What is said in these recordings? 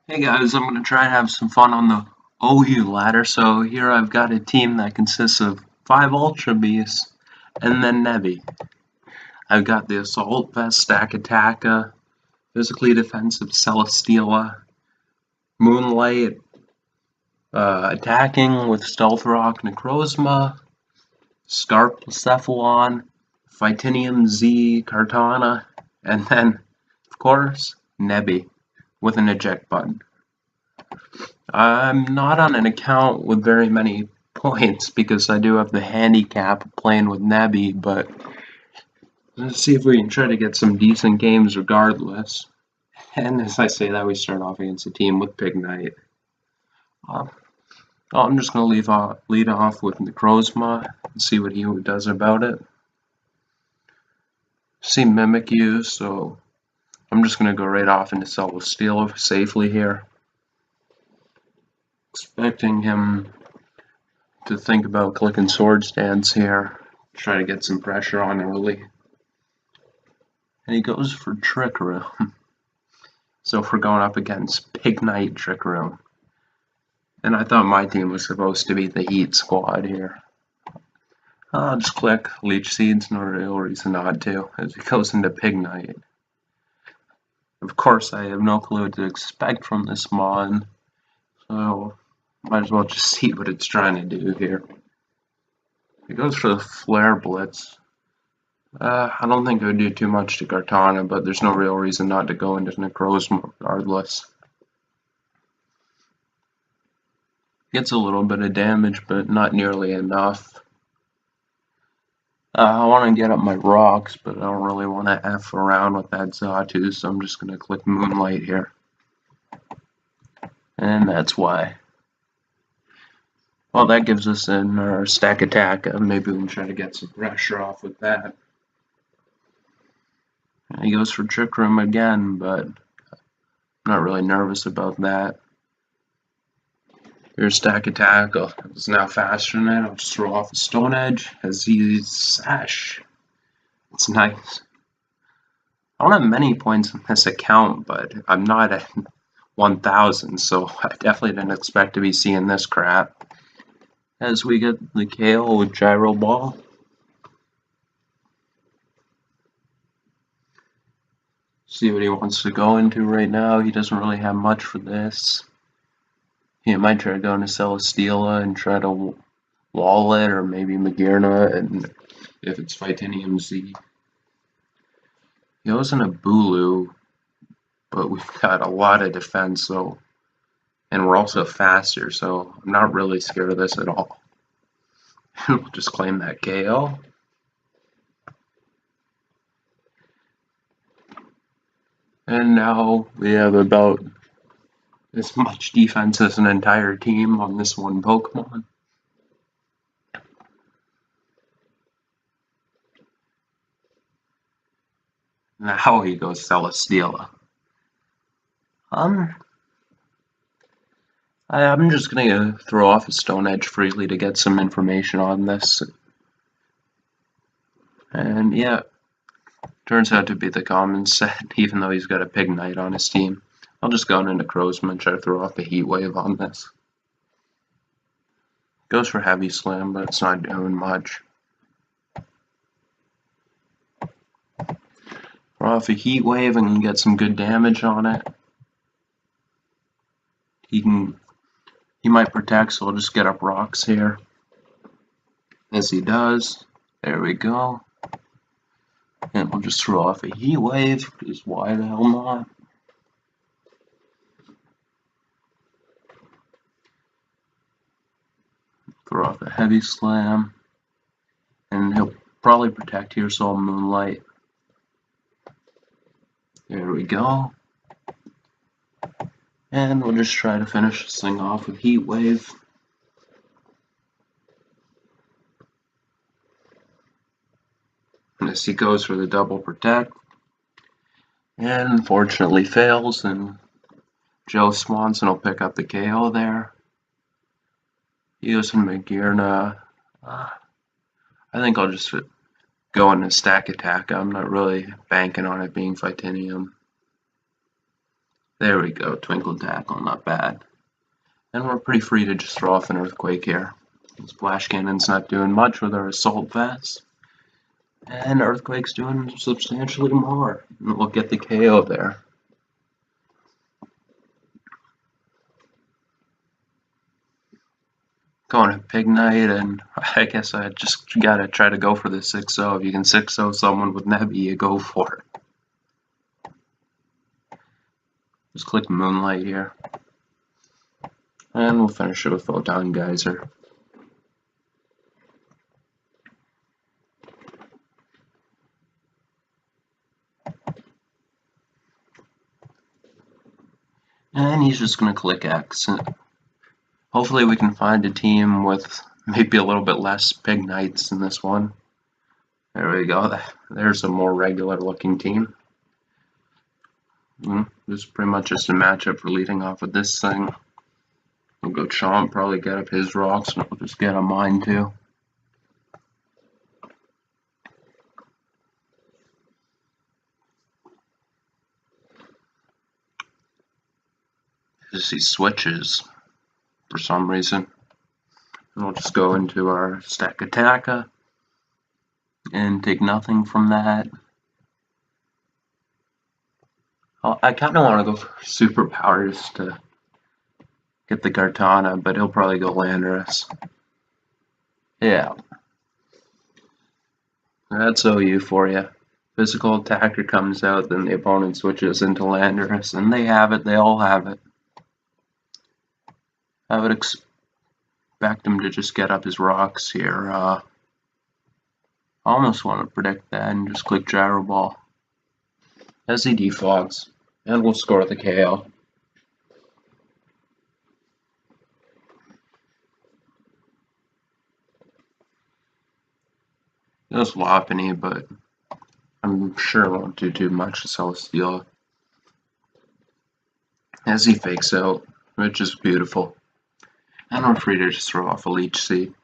Hey guys, I'm going to try and have some fun on the OU ladder. So here I've got a team that consists of 5 Ultra Beasts and then Nebby. I've got the Assault Vest, Stack Attacka, Physically Defensive Celesteela, Moonlight, Attacking with Stealth Rock Necrozma, Scarpcephalon, Phytinium Z Cartana, and then, of course, Nebby with an eject button. I'm not on an account with very many points because I do have the handicap of playing with Nebby, but let's see if we can try to get some decent games regardless. And as I say that, we start off against a team with Pig Knight. Uh, I'm just going to lead off with Necrozma and see what he does about it. See Mimikyu, so I'm just going to go right off into Celesteela safely here. Expecting him to think about clicking Sword Stance here, try to get some pressure on early. And he goes for Trick Room. So if we're going up against Pig Knight Trick Room. And I thought my team was supposed to be the Heat squad here. I'll just click Leech Seeds, no real reason not to, as he goes into Pig Knight. Of course, I have no clue what to expect from this mod, so might as well just see what it's trying to do here. He goes for the Flare Blitz. I don't think it would do too much to Cartana, but there's no real reason not to go into Necrozma regardless. Gets a little bit of damage, but not nearly enough. I want to get up my rocks, but I don't really want to F around with that Xatu, so I'm just going to click Moonlight here. And that's why. Well, that gives us our Stack Attack. Maybe we can try to get some pressure off with that. And he goes for Trick Room again, but I'm not really nervous about that. Here's Stack Attack. Oh, it's now faster than that. I'll just throw off a Stone Edge as he's Sash. It's nice. I don't have many points in this account, but I'm not at 1,000, so I definitely didn't expect to be seeing this crap. As we get the KO with Gyro Ball. See what he wants to go into right now. He doesn't really have much for this. He might try to go into Celesteela and try to wall it, or maybe Magearna, and if it's Phytinium Z. He goes into Bulu, but we've got a lot of defense, so, and we're also faster, so I'm not really scared of this at all. We'll just claim that KO. And now we have about as much defense as an entire team on this one Pokemon. Now he goes Celesteela. I'm just gonna throw off a Stone Edge freely to get some information on this. And yeah, turns out to be the common set, even though he's got a Pig Knight on his team. I'll just go into Necrozma and try to throw off a Heat Wave on this. Goes for Heavy Slam, but it's not doing much. Throw off a Heat Wave and get some good damage on it. He might protect, so I'll just get up rocks here. As he does. There we go. And we'll just throw off a Heat Wave, because why the hell not? Throw off a Heavy Slam. And he'll probably protect here, so I'll Moonlight. There we go. And we'll just try to finish this thing off with Heat Wave. As he goes for the double protect. And unfortunately fails, and Joe Swanson will pick up the KO there. Using Magearna. I think I'll just go into Stack Attack. I'm not really banking on it being Phytinium. There we go, Twinkle Tackle, not bad. And we're pretty free to just throw off an Earthquake here. Splash Cannon's not doing much with our Assault Vest. And Earthquake's doing substantially more. And we'll get the KO there. Going to Pig Knight, and I guess I just gotta try to go for the 6-0. If you can 6-0 someone with Nebby, you go for it. Just click Moonlight here. And we'll finish it with Photon Geyser. And he's just going to click X. Hopefully we can find a team with maybe a little bit less Pig Knights in this one. There we go. There's a more regular looking team. This is pretty much just a matchup for leading off with this thing. We'll go Chomp, probably get up his rocks, and we'll just get on mine too. He switches for some reason. And we'll just go into our Stack Attacka and take nothing from that. I kind of want to go for Superpowers to get the Kartana, but he'll probably go Landorus. Yeah. That's OU for you. Physical attacker comes out, then the opponent switches into Landorus, and they have it, they all have it. I would expect him to just get up his rocks here. I almost want to predict that and just click Gyro Ball as he defogs, and we'll score the KO. It was Lopunny, but I'm sure it won't do too much to Celesteela. As he fakes out, which is beautiful. And we're free to just throw off a Leech Seed.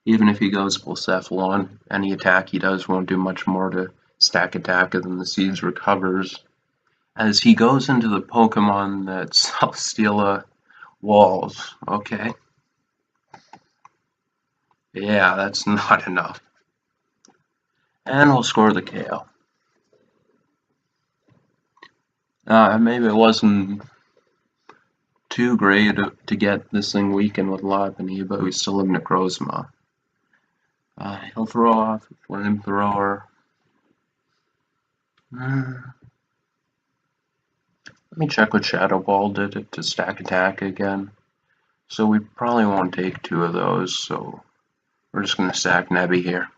Even if he goes Blacephalon, any attack he does won't do much more to Stack Attacka than the Seeds recovers. As he goes into the Pokemon that Celesteela walls. Okay. Yeah, that's not enough. And we'll score the KO. Maybe it wasn't too great to get this thing weakened with Lopunny, but we still have Necrozma. He'll throw off Flamethrower. Let me check what Shadow Ball did to Stack Attack again. So we probably won't take two of those, so we're just going to stack Nebby here.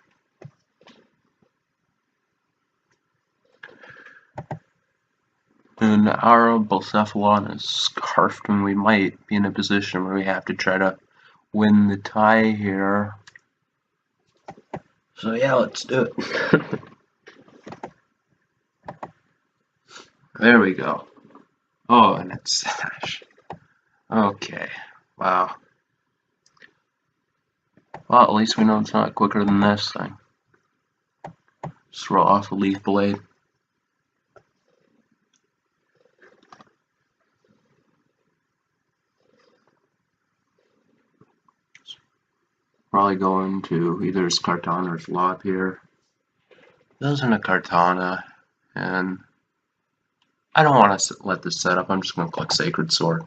And our Blacephalon is scarfed, and we might be in a position where we have to try to win the tie here. So yeah, let's do it. There we go. Oh, and it's Sash. Okay, wow. Well, at least we know it's not quicker than this thing. Just roll off a Leaf Blade. Probably going to either his Kartana or his Lop here. Those in a Kartana, and I don't want to let this set up. I'm just going to click Sacred Sword.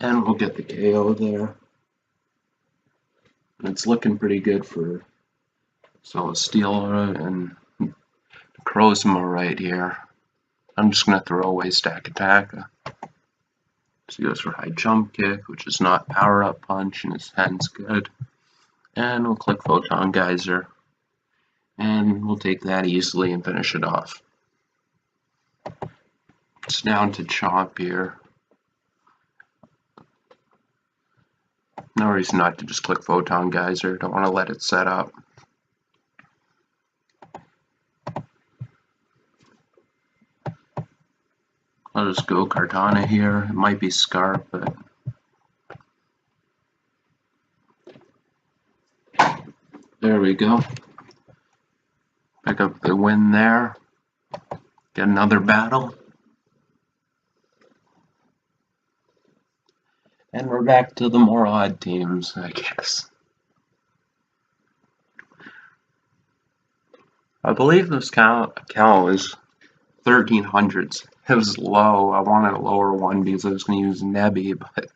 And we'll get the KO there. And it's looking pretty good for Celesteela and Necrozma right here. I'm just going to throw away Stack Attacka. So he goes for High Jump Kick, which is not Power Up Punch, and his hand's good. And we'll click Photon Geyser. And we'll take that easily and finish it off. It's down to Chomp here. No reason not to just click Photon Geyser. Don't want to let it set up. I'll just go Kartana here. It might be Scarp, but there we go. Pick up the win there. Get another battle. And we're back to the more odd teams, I guess. I believe this count was 1300s. It was low. I wanted a lower one because I was going to use Nebby, but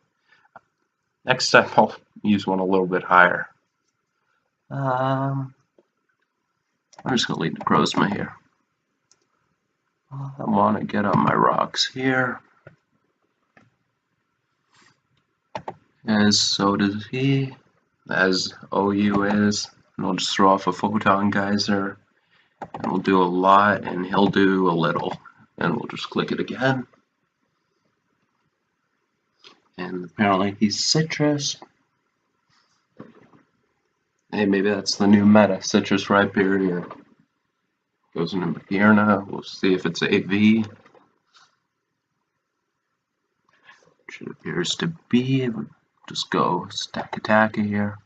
next time I'll use one a little bit higher. I'm just going to leave the Cosmog here. I want to get up my rocks here. As so does he, as OU is. And I'll just throw off a photon geyser. And we'll do a lot, and he'll do a little. And we'll just click it again. And apparently he's citrus. Hey, maybe that's the new meta. Citrus Rhyperior. Goes into Magearna. We'll see if it's AV. Which it appears to be. Just go stack attack here.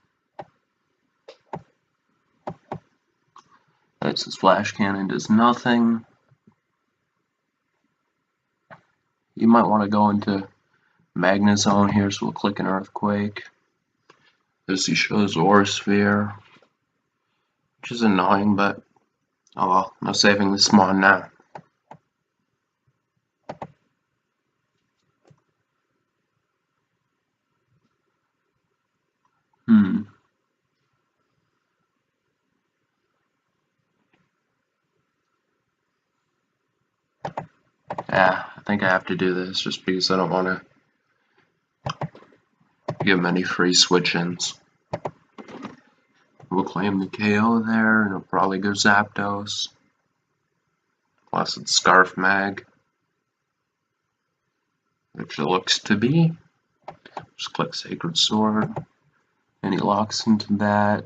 That's his flash cannon, does nothing. You might want to go into Magna Zone here, so we'll click an Earthquake. As he shows Aura Sphere, which is annoying, but oh well, no saving this mon now. Yeah, I think I have to do this just because I don't want to give many free switch-ins. We'll claim the KO there, and it'll probably go Zapdos. Plus it's Scarf Mag, which it looks to be. Just click Sacred Sword, and he locks into that.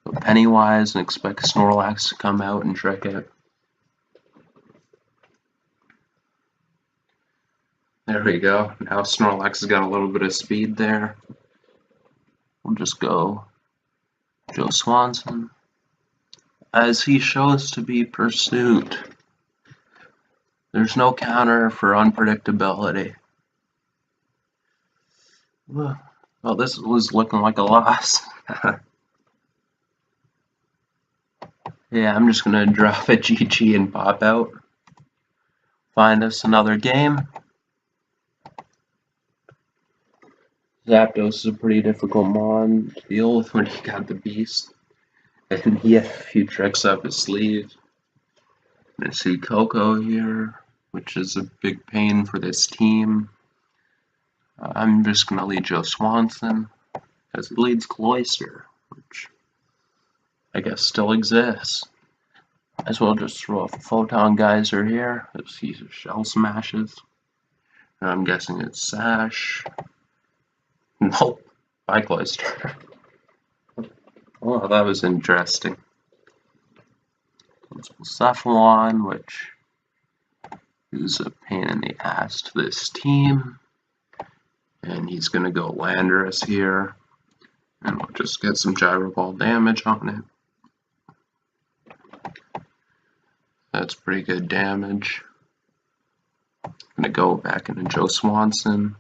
Go Pennywise and expect Snorlax to come out and trick it. There we go. Now Snorlax has got a little bit of speed there. We'll just go Joe Swanson. As he shows to be Pursuit. There's no counter for unpredictability. Well, this was looking like a loss. Yeah, I'm just gonna drop a GG and pop out. Find us another game. Zapdos is a pretty difficult mon to deal with when he got the beast. And he had a few tricks up his sleeve. I see Coco here, which is a big pain for this team. I'm just gonna lead Joe Swanson, as he leads Cloyster, which I guess still exists. As well just throw off a Photon Geyser here, as he Shell Smashes. And I'm guessing it's Sash. Nope, bye Cloyster. Oh, that was interesting. Cephalon, which is a pain in the ass to this team. And he's going to go Landorus here. And we'll just get some Gyro Ball damage on it. That's pretty good damage. I'm going to go back into Joe Swanson.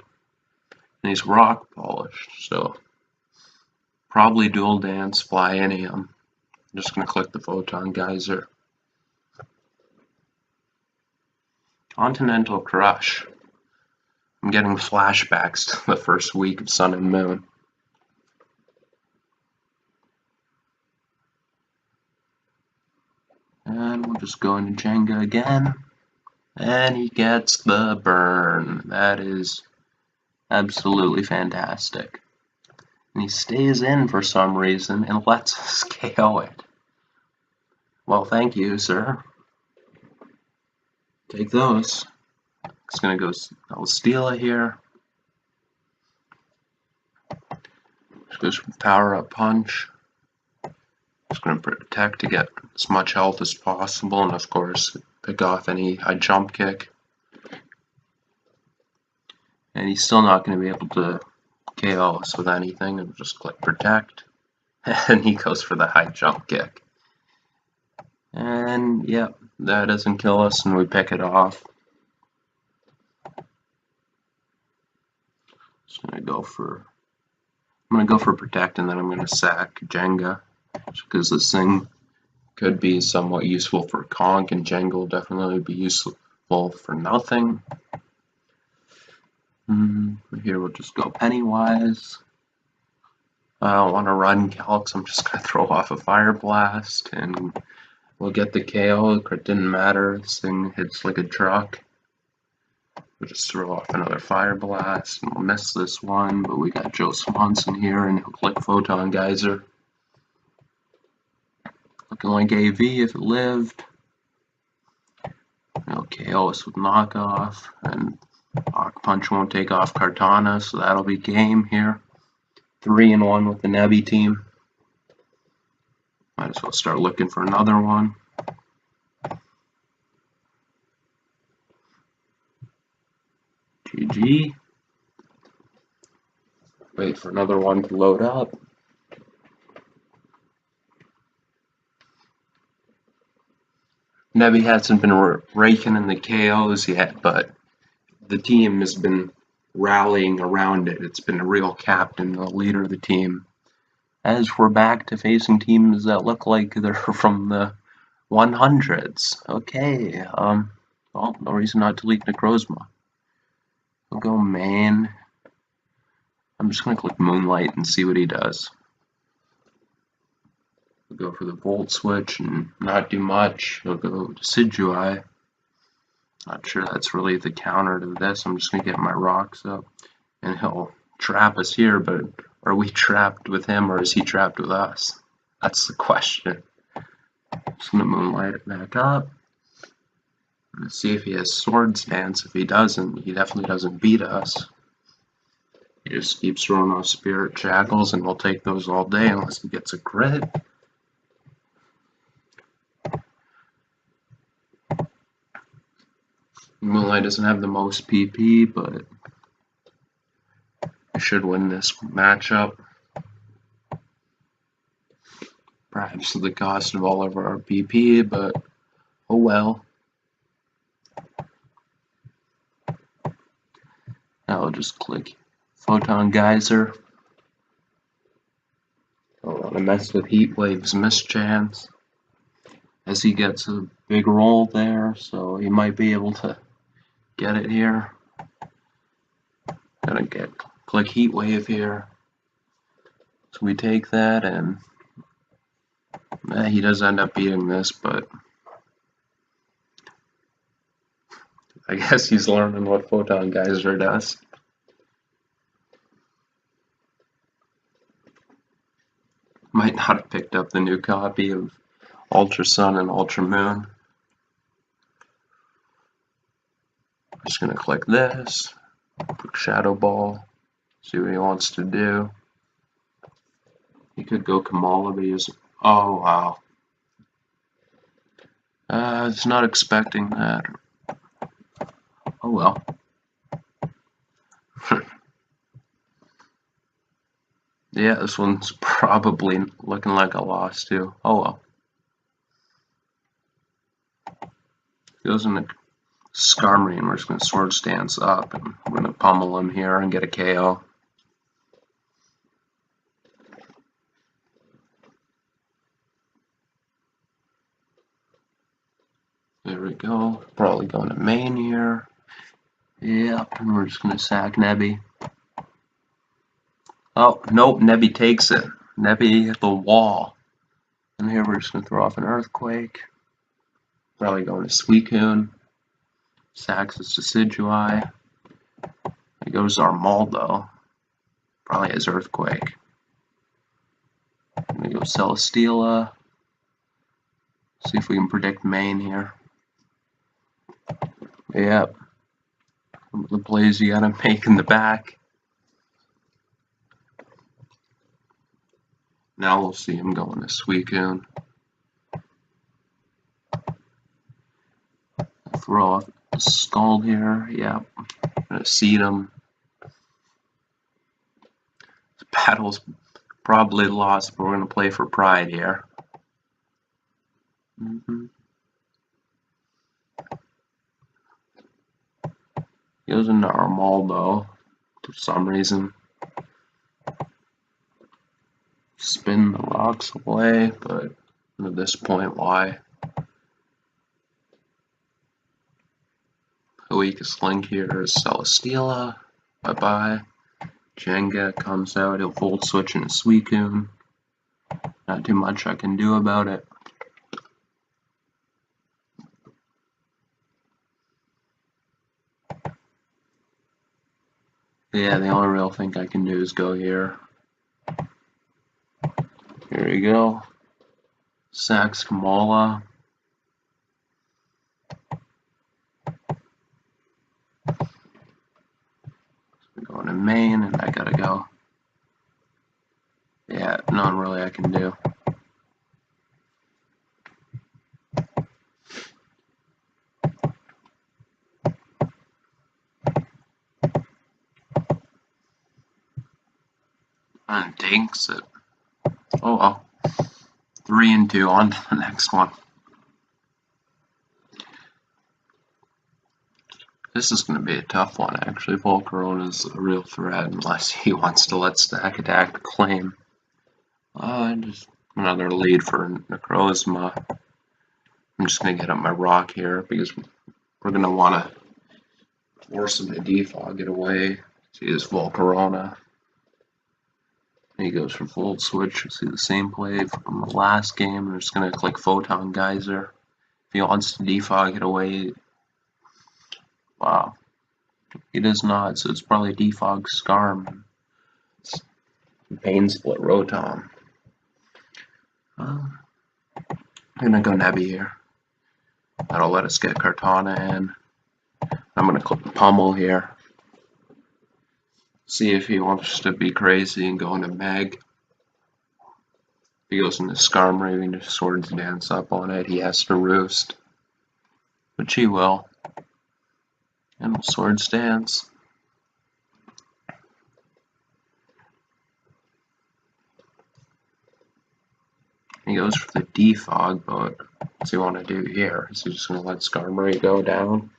And he's Rock Polished, so probably Dual Dance, Fly Inium. I'm just going to click the Photon Geyser. Continental Crush. I'm getting flashbacks to the first week of Sun and Moon. And we'll just go into Jenga again. And he gets the burn. That is absolutely fantastic. And he stays in for some reason and lets us KO it. Well, thank you, sir. Take those. It's gonna go Steela here. Just goes for Power Up Punch. Just gonna protect to get as much health as possible, and of course pick off any high jump kick. And he's still not gonna be able to KO us with anything, and just click Protect. And he goes for the high jump kick. And yep, that doesn't kill us, and we pick it off. I'm gonna go for protect, and then I'm gonna sack Jenga, because this thing could be somewhat useful for conk, and Jenga will definitely be useful for nothing. Here we'll just go Pennywise. I don't want to run Calc, so I'm just gonna throw off a Fire Blast, and we'll get the KO. It didn't matter. This thing hits like a truck. We'll just throw off another Fire Blast, and we'll miss this one, but we got Joe Swanson here, and he'll click Photon Geyser. Looking like AV if it lived. It'll KO us with Knockoff, and Hawk Punch won't take off Kartana, so that'll be game here. 3-1 with the Nebby team. Might as well start looking for another one. GG. Wait for another one to load up. Nebby hasn't been raking in the KOs yet, but the team has been rallying around it. It's been a real captain, the leader of the team. As we're back to facing teams that look like they're from the 100s. Okay, well, no reason not to leak Necrozma. We'll go main. I'm just gonna click Moonlight and see what he does. We'll go for the Volt Switch and not do much. He'll go Decidueye. Not sure that's really the counter to this. I'm just gonna get my rocks up, and he'll trap us here, but are we trapped with him or is he trapped with us? That's the question. Just gonna Moonlight it back up. Let's see if he has Swords Dance. If he doesn't, he definitely doesn't beat us. He just keeps throwing off Spirit Shackles, and we'll take those all day unless he gets a crit. Moonlight doesn't have the most PP, but I should win this matchup. Perhaps at the cost of all of our PP, but oh well. Now I'll just click Photon Geyser. I don't want to mess with Heatwave's mischance, as he gets a big roll there, so he might be able to get it here. Gonna click Heatwave here. So we take that, and he does end up beating this, but I guess he's learning what Photon Geyser does. Might not have picked up the new copy of Ultra Sun and Ultra Moon. I'm just gonna click this, click Shadow Ball, see what he wants to do. He could go Kamala, but he is. Oh wow. I was not expecting that. Oh well. Yeah, this one's probably looking like a loss too. Oh well. Goes into Skarmory, and we're just going to Sword Stance up, and we're going to pummel him here and get a KO. There we go. Probably going to main here. Yep, and we're just going to sack Nebby. Oh, nope, Nebby takes it. Nebby hit the wall. And here we're just going to throw off an Earthquake. Probably going to Suicune. Sacks his Decidueye. There goes Armaldo. Probably has Earthquake. I'm going to go Celesteela. See if we can predict main here. Yep. The plays you gotta make in the back. Now we'll see him going to Suicune. Throw off Scald here. Yep. Gonna seed him. This battle's Probably lost, but we're going to play for pride here. Goes into Armaldo for some reason. Spin the rocks away, but at this point, why? The weakest link here is Celesteela. Bye-bye. Jenga comes out, he'll Volt Switch into Suicune. Not too much I can do about it. Yeah, the only real thing I can do is go here. Here we go. Sax Kamala. We're going to main, and I gotta go. Yeah, nothing really I can do. And takes it. Oh well. 3 and 2, on to the next one. This is going to be a tough one, actually. Volcarona is a real threat unless he wants to let Stack Attack claim. Just another lead for Necrozma. I'm just going to get up my rock here because we're going to want to force him to defog it away. See this Volcarona. He goes for Volt Switch. You see the same play from the last game. We're just going to click Photon Geyser. If he wants to defog it away, wow. He does not, so it's probably defog Scarm. It's Pain Split Rotom. I'm gonna go Nebby here. That'll let us get Kartana in. I'm gonna click Pummel here. See if he wants to be crazy and go into Meg. If he goes into Scarm Raving to Swords Dance up on it, he has to Roost. Which he will. And we'll Swords Dance. He goes for the defog, but what's he want to do here? Is he just going to let Skarmory go down?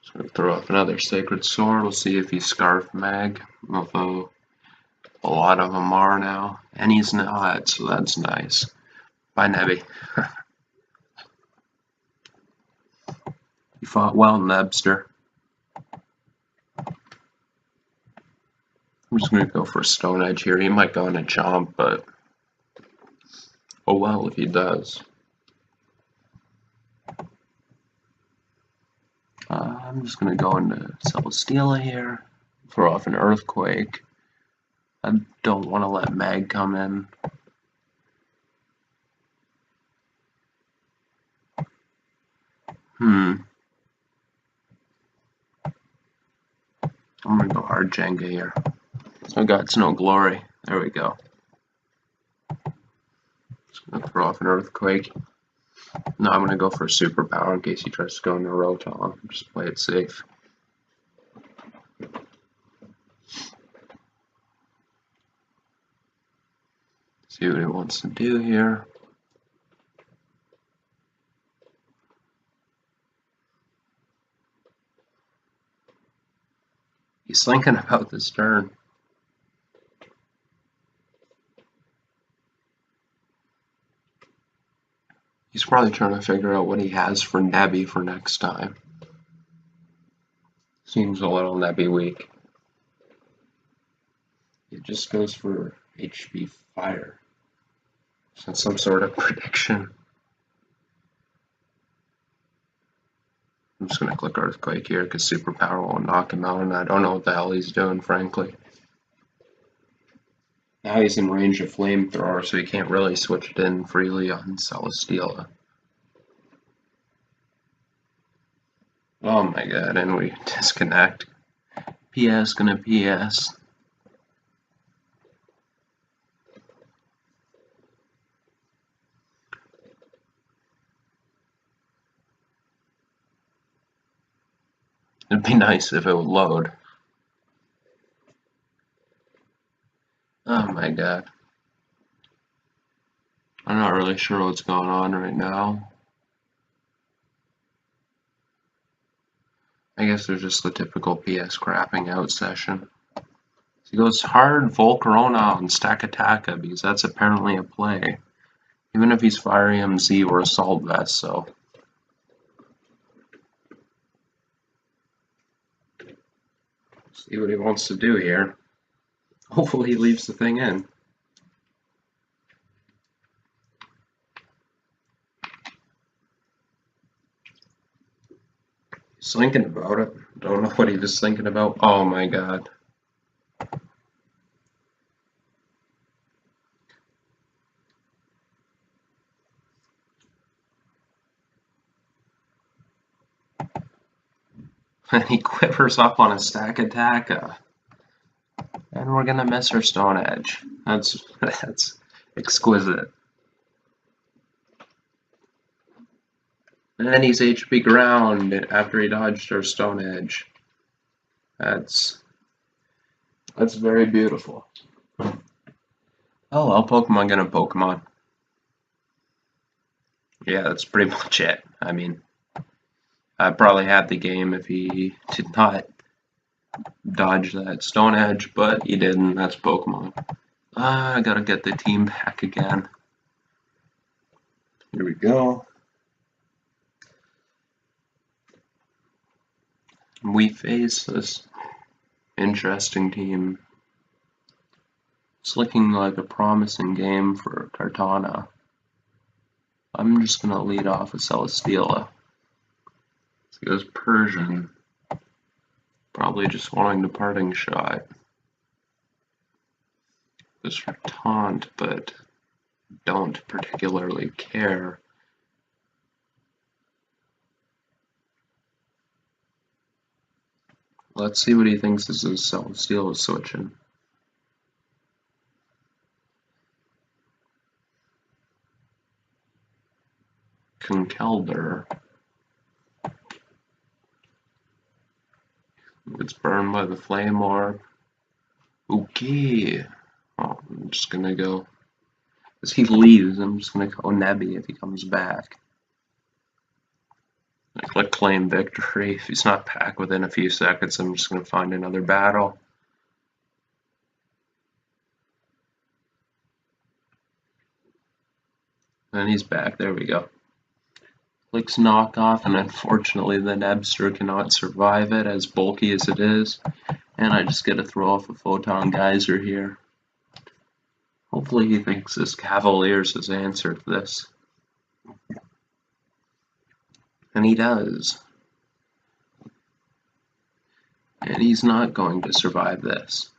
Just going to throw up another Sacred Sword. We'll see if he's Scarf Mag, although a lot of them are now. And he's not, so that's nice. Bye, Nebby. You fought well, Nebster. I'm just going to go for Stone Edge here. He might go into Chomp, but oh well if he does. I'm just going to go into Celesteela here. Throw off an Earthquake. I don't want to let Mag come in. I'm going to go hard Jenga here. So I got Snow Glory. There we go. Just going to throw off an Earthquake. No, I'm going to go for a Superpower in case he tries to go into Rotom. Just play it safe. See what he wants to do here. He's thinking about this turn. He's probably trying to figure out what he has for Nebby for next time. Seems a little Nebby weak. It just goes for HP Fire. Is that some sort of prediction? I'm just going to click Earthquake here because Superpower will knock him out, and I don't know what the hell he's doing, frankly. Now he's in range of Flamethrower, so he can't really switch it in freely on Celesteela. Oh my god, and we disconnect. PS gonna PS. It'd be nice if it would load. Oh my god. I'm not really sure what's going on right now. I guess there's just the typical PS crapping out session. He goes hard Volcarona on Stakataka because that's apparently a play. Even if he's Fire EMZ or Assault Vest, so. See what he wants to do here. Hopefully he leaves the thing in. He's thinking about it. Don't know what he was thinking about. Oh my god. And he quivers up on a Stakataka. And we're gonna miss our Stone Edge. That's exquisite. And then he's HP ground after he dodged our Stone Edge. That's very beautiful. Oh well, Pokemon gonna Pokemon. Yeah, that's pretty much it. I mean, I probably had the game if he did not dodge that Stone Edge, but he didn't. That's Pokemon. I gotta get the team back again. Here we go. We face this interesting team. It's looking like a promising game for Kartana. I'm just gonna lead off with Celesteela. He goes Persian. Probably just wanting the parting shot. Goes for Taunt, but don't particularly care. Let's see what he thinks this is Celesteela switching. Conkeldurr. It's burned by the flame orb. Okay. Oh, I'm just gonna go. As he leaves, I'm just gonna go Nebby if he comes back. I click claim victory. If he's not back within a few seconds, I'm just gonna find another battle. And he's back. There we go. Clicks knockoff, and unfortunately the Nebster cannot survive it, as bulky as it is. And I just get to throw off a Photon Geyser here. Hopefully he thinks this Cavalier's his answer to this. And he does. And he's not going to survive this.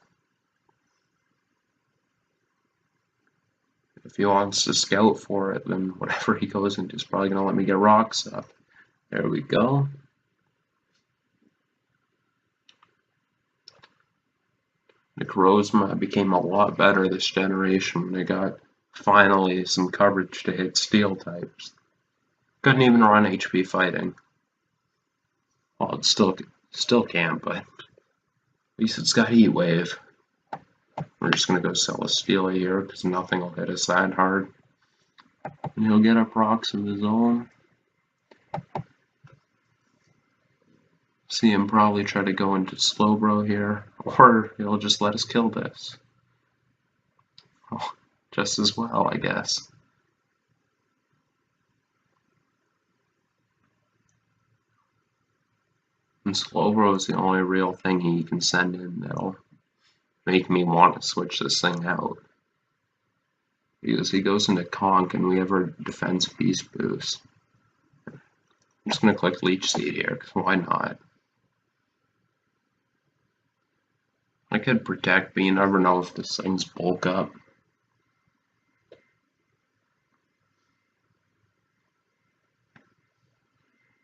If he wants to scout for it, then whatever he goes into is probably going to let me get rocks up. There we go. Necrozma became a lot better this generation when I got finally some coverage to hit steel types. Couldn't even run HP fighting. Well, it still can't, but at least it's got Heat Wave. We're just gonna go Celesteela here because nothing will hit us that hard. And he'll get up rocks of his own. See him probably try to go into Slowbro here, or he'll just let us kill this. Oh, just as well, I guess. And Slowbro is the only real thing he can send in that'll make me want to switch this thing out. Because he goes into Conk and we have our defense piece boost. I'm just going to click Leech Seed here, because why not? I could protect, but you never know if this thing's bulk up.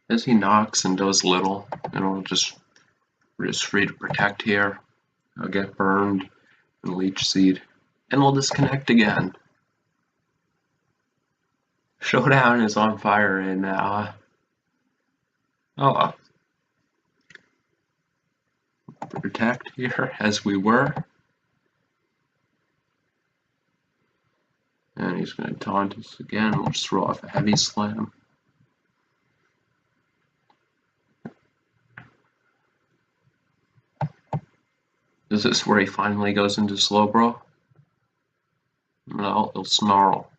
As he knocks and does little, and we're just free to protect here. I'll get burned and Leech Seed, and we'll disconnect again. Showdown is on fire right now. Oh well. protect here as we were. And he's going to taunt us again. We'll just throw off a heavy slam. Is this where he finally goes into slow bro? No, he'll snarl.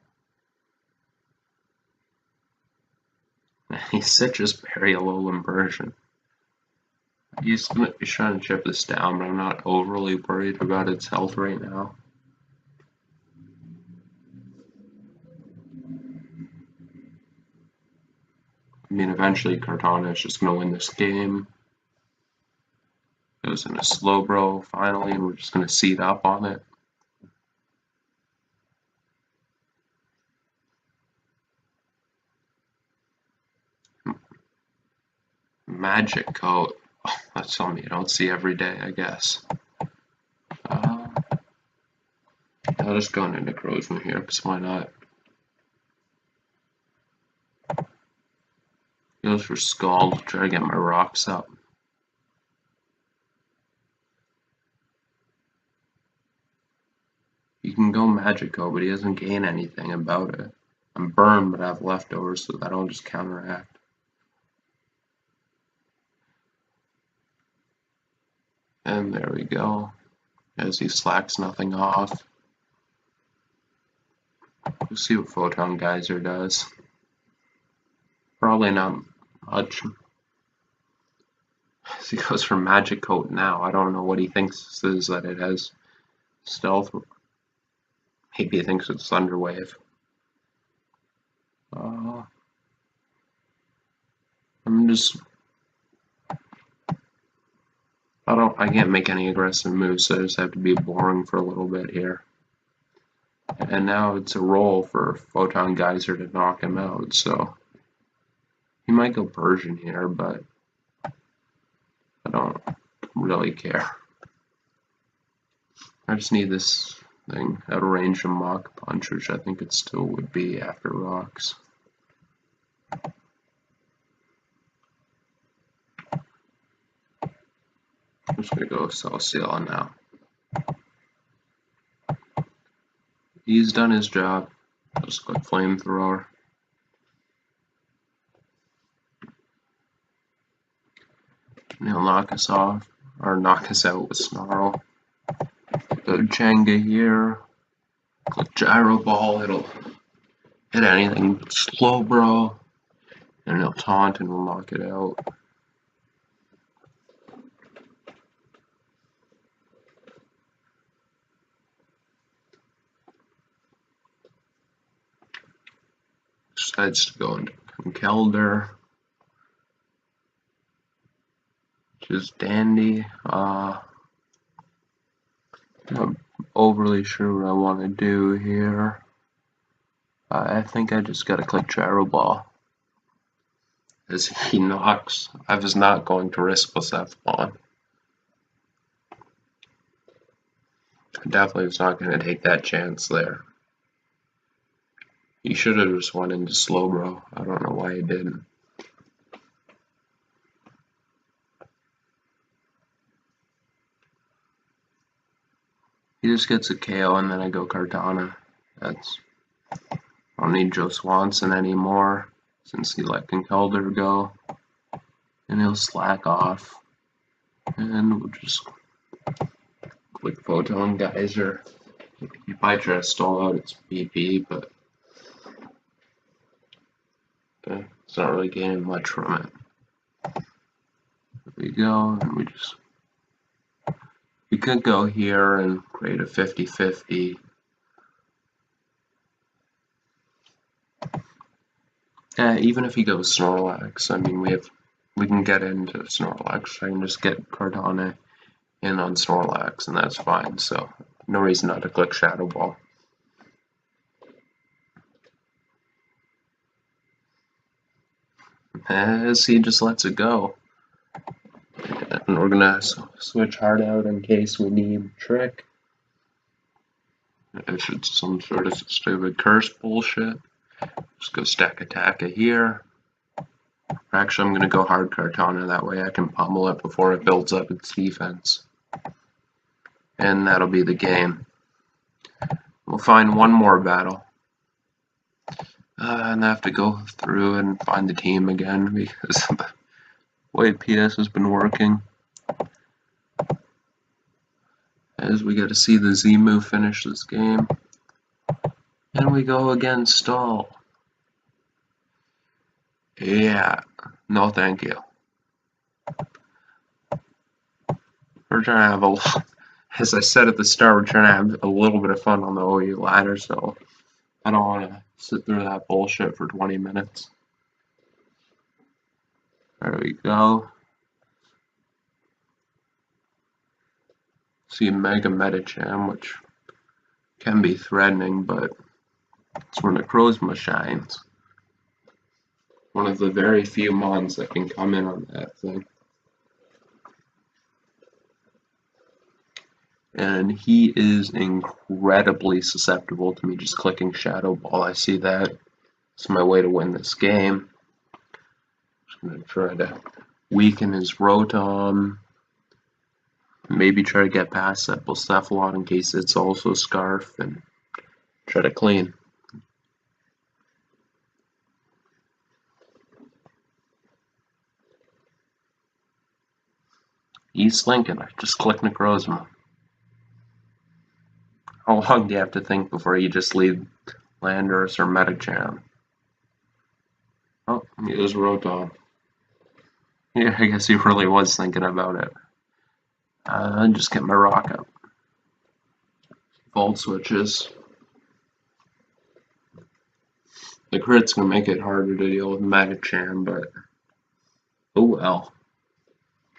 He's such a very low inversion. He's trying to chip this down, but I'm not overly worried about its health right now. I mean, eventually Cortana is just going to win this game. Goes into slow bro finally, and we're just going to seat up on it. Magic coat. Oh, that's something you don't see every day, I guess. I'll just go into Cosmog here, because why not? Goes for Scald, try to get my rocks up. He can go Magico, but he doesn't gain anything about it. I'm burned, but I have leftovers, so that'll just counteract. And there we go. As he slacks nothing off. We'll see what Photon Geyser does. Probably not much. As he goes for Magic Coat now. I don't know what he thinks this is, that it has stealth. Maybe he thinks it's Thunder Wave. I'm just... I can't make any aggressive moves, so I just have to be boring for a little bit here. And now it's a roll for Photon Geyser to knock him out, so he might go Persian here, but I don't really care. I just need this thing out of range of Mach Punch, which I think it still would be after rocks. I'm just gonna go Celestial now. He's done his job. Just click Flamethrower. And he'll knock us off, or knock us out with Snarl. Go Jenga here. Click Gyro Ball, it'll hit anything but slow bro. And he'll taunt and we'll knock it out. Decides to go into Kelder, which is dandy. I'm not overly sure what I want to do here. I think I just gotta click Gyro Ball. As he knocks, I was not going to risk Seth Pawn. I definitely was not going to take that chance there. He should have just went into slow bro. I don't know why he didn't. He just gets a KO and then I go Cortana. I don't need Joe Swanson anymore since he let Conkelder go. And he'll slack off. And we'll just click Photon Geyser. He might try to stall out its BP, but it's not really gaining much from it. There we go, and we could go here and create a 50-50. Even if he goes Snorlax, I mean we can get into Snorlax. I can just get Cortana in on Snorlax, and that's fine. So no reason not to click Shadow Ball. As he just lets it go. And we're gonna switch Hard out in case we need Trick. If it's some sort of stupid curse bullshit, just go stack Attacka here. Actually, I'm gonna go Hard Cortana, that way I can pummel it before it builds up its defense. and that'll be the game. We'll find one more battle. And I have to go through and find the team again because the way PS has been working. As we get to see the Z-Move finish this game. And we go against Stall. Yeah, no thank you. We're trying to have a, as I said at the start, we're trying to have a little bit of fun on the OU ladder, so I don't want to sit through that bullshit for 20 minutes. There we go. See Mega Metacham, which can be threatening, but it's where the Cosmog shines. One of the very few mons that can come in on that thing. And he is incredibly susceptible to me just clicking Shadow Ball. I see that. It's my way to win this game. Just going to try to weaken his Rotom. Maybe try to get past that Blacephalon in case it's also Scarf and try to clean. East Lincoln, I just click Necrozma. How long do you have to think before you just leave Landorus or Metacham? Oh, he is Rotom. Yeah, I guess he really was thinking about it. Just get my rock up. Volt switches. The crit's gonna make it harder to deal with Metacham, but oh well.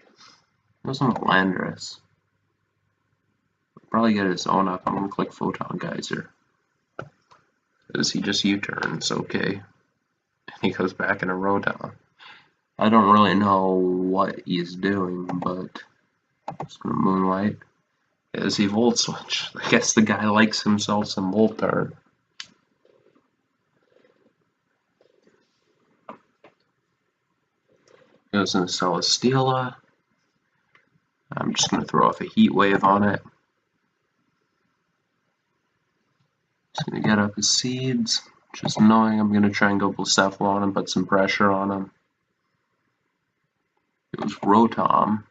It wasn't a Landorus. Probably get his own up. I'm gonna click Photon Geyser. Because he just U-turns, okay. And he goes back in a Rotom. I don't really know what he's doing, but it's gonna Moonlight. Is he Volt Switch? I guess the guy likes himself some Voltorb. Goes into Celesteela. I'm just gonna throw off a Heat Wave on it. Just gonna get up his seeds. Just knowing I'm gonna try and go Blacephalon and put some pressure on him. It was Rotom.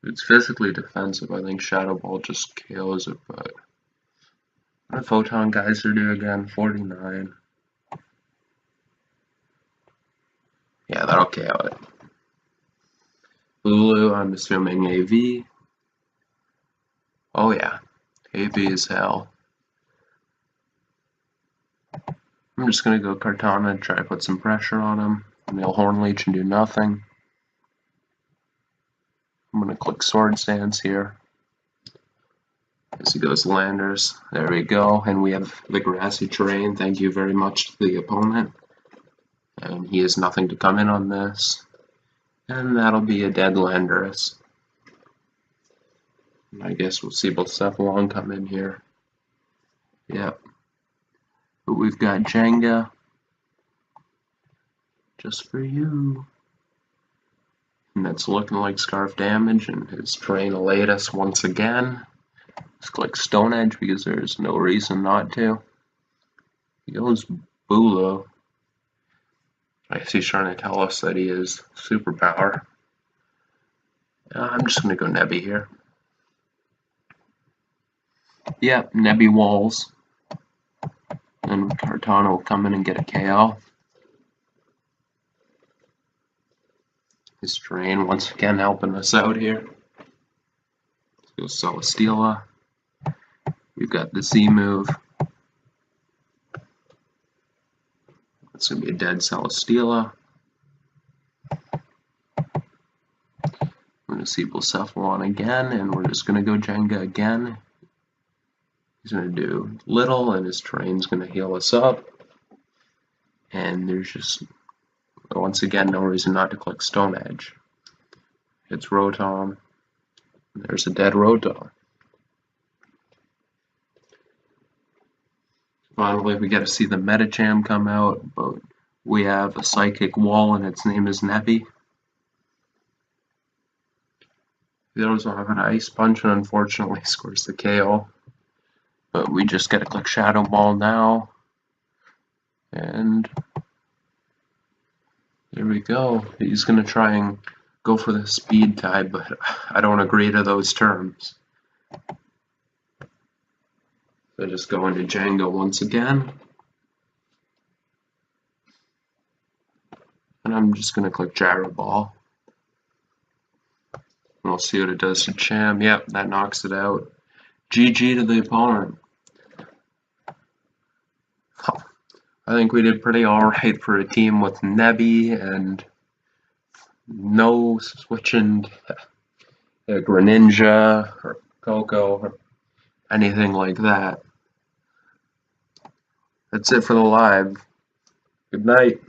It's physically defensive. I think Shadow Ball just KOs it, but what did Photon Geyser do again? 49. Yeah, that'll KO it. Lulu, I'm assuming AV. Oh yeah, AV is hell. I'm just gonna go Kartana and try to put some pressure on him. He'll Horn Leech and do nothing. I'm gonna click Swords Dance here. As he goes Landers. There we go. And we have the grassy terrain. Thank you very much to the opponent. And he has nothing to come in on this. And that'll be a dead Landorus. I guess we'll see Blacephalon come in here. Yep. But we've got Jenga. Just for you. And that's looking like Scarf damage, and his terrain elate us once again. Let's click Stone Edge because there's no reason not to. He goes Bulu. I guess he's trying to tell us that he is superpower. I'm just going to go Nebby here. Yep, Nebby walls. And Kartana will come in and get a KO. His terrain once again helping us out here. Let's go Celesteela. We've got the Z-Move. It's going to be a dead Celesteela. I'm going to see Blacephalon again, and we're just going to go Jenga again. He's going to do little, and his terrain's going to heal us up. And there's just, once again, no reason not to click Stone Edge. It's Rotom. There's a dead Rotom. Finally, we get to see the Metacham come out, but we have a Psychic Wall, and its name is Nebby. He also have an ice punch and unfortunately scores the KO. But we just gotta click Shadow Ball now. And there we go. He's gonna try and go for the speed tie, but I don't agree to those terms. So just go into Django once again. And I'm just gonna click Gyro Ball. And we'll see what it does to Cham. Yep, that knocks it out. GG to the opponent. I think we did pretty alright for a team with Nebby and no switching Greninja or Coco or anything like that. That's it for the live. Good night.